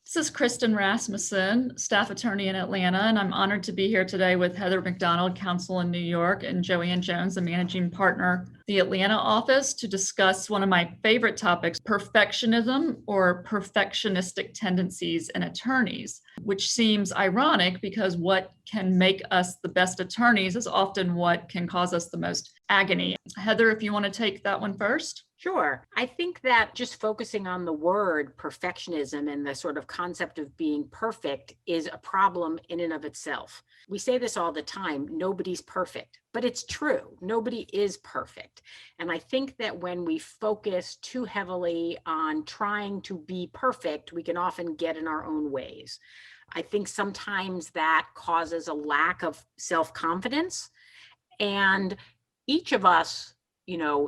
This is Kristen Rasmussen, staff attorney in Atlanta, and I'm honored to be here today with Heather McDonald, counsel in New York, and Joanne Jones, the managing partner, the Atlanta office, to discuss one of my favorite topics, perfectionism or perfectionistic tendencies in attorneys, which seems ironic because what can make us the best attorneys is often what can cause us the most agony. Heather, if you want to take that one first. Sure. I think that just focusing on the word perfectionism and the sort of concept of being perfect is a problem in and of itself. We say this all the time, nobody's perfect, but it's true. Nobody is perfect. And I think that when we focus too heavily on trying to be perfect, we can often get in our own ways. I think sometimes that causes a lack of self-confidence. And each of us,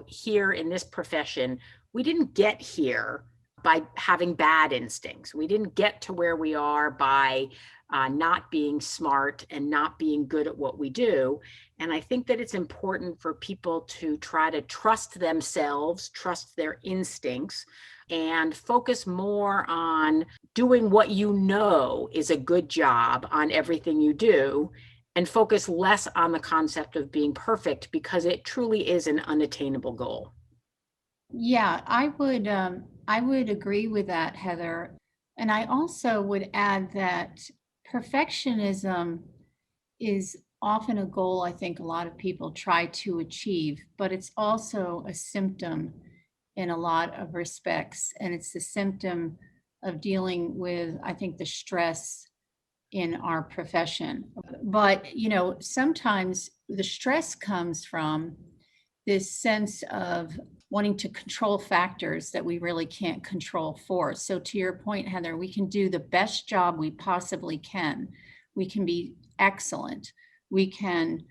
here in this profession, we didn't get here by having bad instincts. We didn't get to where we are by not being smart and not being good at what we do. And I think that it's important for people to try to trust themselves, trust their instincts, and focus more on doing what you know is a good job on everything you do, and focus less on the concept of being perfect, because it truly is an unattainable goal. Yeah, I would agree with that, Heather. And I also would add that perfectionism is often a goal I think a lot of people try to achieve, but it's also a symptom in a lot of respects. And it's the symptom of dealing with, I think, the stress in our profession. But, sometimes the stress comes from this sense of wanting to control factors that we really can't control for. So to your point, Heather, we can do the best job we possibly can. We can be excellent. We can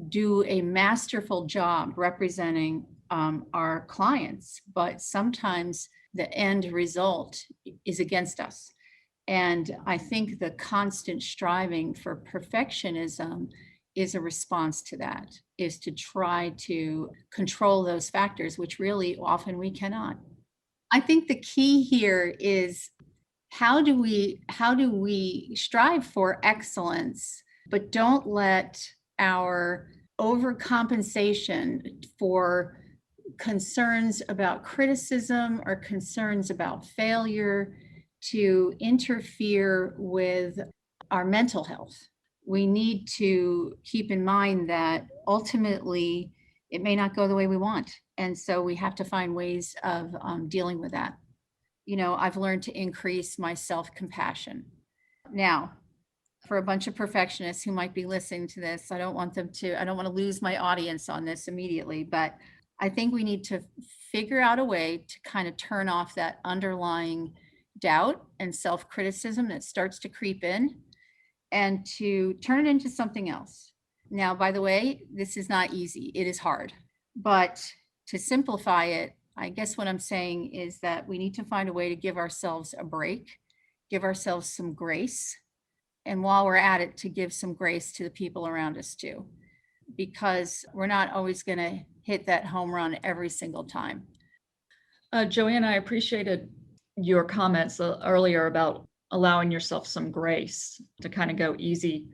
do a masterful job representing our clients, but sometimes the end result is against us. And I think the constant striving for perfectionism is a response to that, is to try to control those factors, which really often we cannot. I think the key here is how do we strive for excellence, but don't let our overcompensation for concerns about criticism or concerns about failure to interfere with our mental health. We need to keep in mind that ultimately it may not go the way we want. And so we have to find ways of dealing with that. I've learned to increase my self-compassion. Now, for a bunch of perfectionists who might be listening to this, I don't want to lose my audience on this immediately, but I think we need to figure out a way to kind of turn off that underlying doubt and self-criticism that starts to creep in, and to turn it into something else. Now, by the way, this is not easy. It is hard. But to simplify it, I guess what I'm saying is that we need to find a way to give ourselves a break, give ourselves some grace. And while we're at it, to give some grace to the people around us too, because we're not always going to hit that home run every single time. Joanne, I appreciated your comments earlier about allowing yourself some grace, to kind of go easy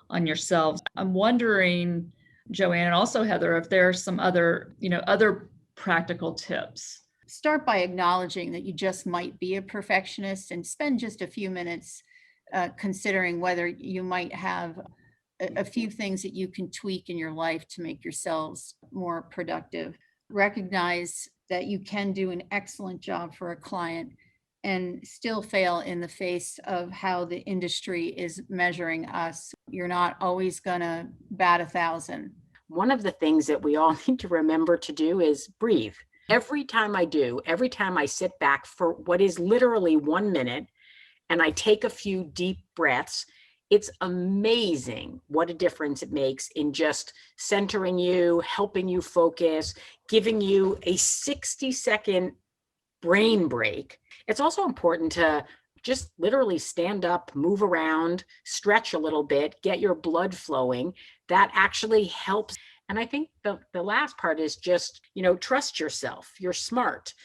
on yourselves. I'm wondering, Joanne, and also Heather, if there are some other practical tips. Start by acknowledging that you just might be a perfectionist, and spend just a few minutes considering whether you might have a few things that you can tweak in your life to make yourselves more productive. Recognize that you can do an excellent job for a client and still fail in the face of how the industry is measuring us. You're not always going to bat 1,000. One of the things that we all need to remember to do is breathe. Every time I sit back for what is literally 1 minute and I take a few deep breaths, it's amazing what a difference it makes in just centering you, helping you focus, giving you a 60-second brain break. It's also important to just literally stand up, move around, stretch a little bit, get your blood flowing. That actually helps. And I think the last part is just, trust yourself. You're smart.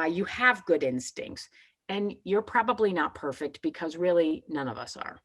You have good instincts. And you're probably not perfect because really none of us are.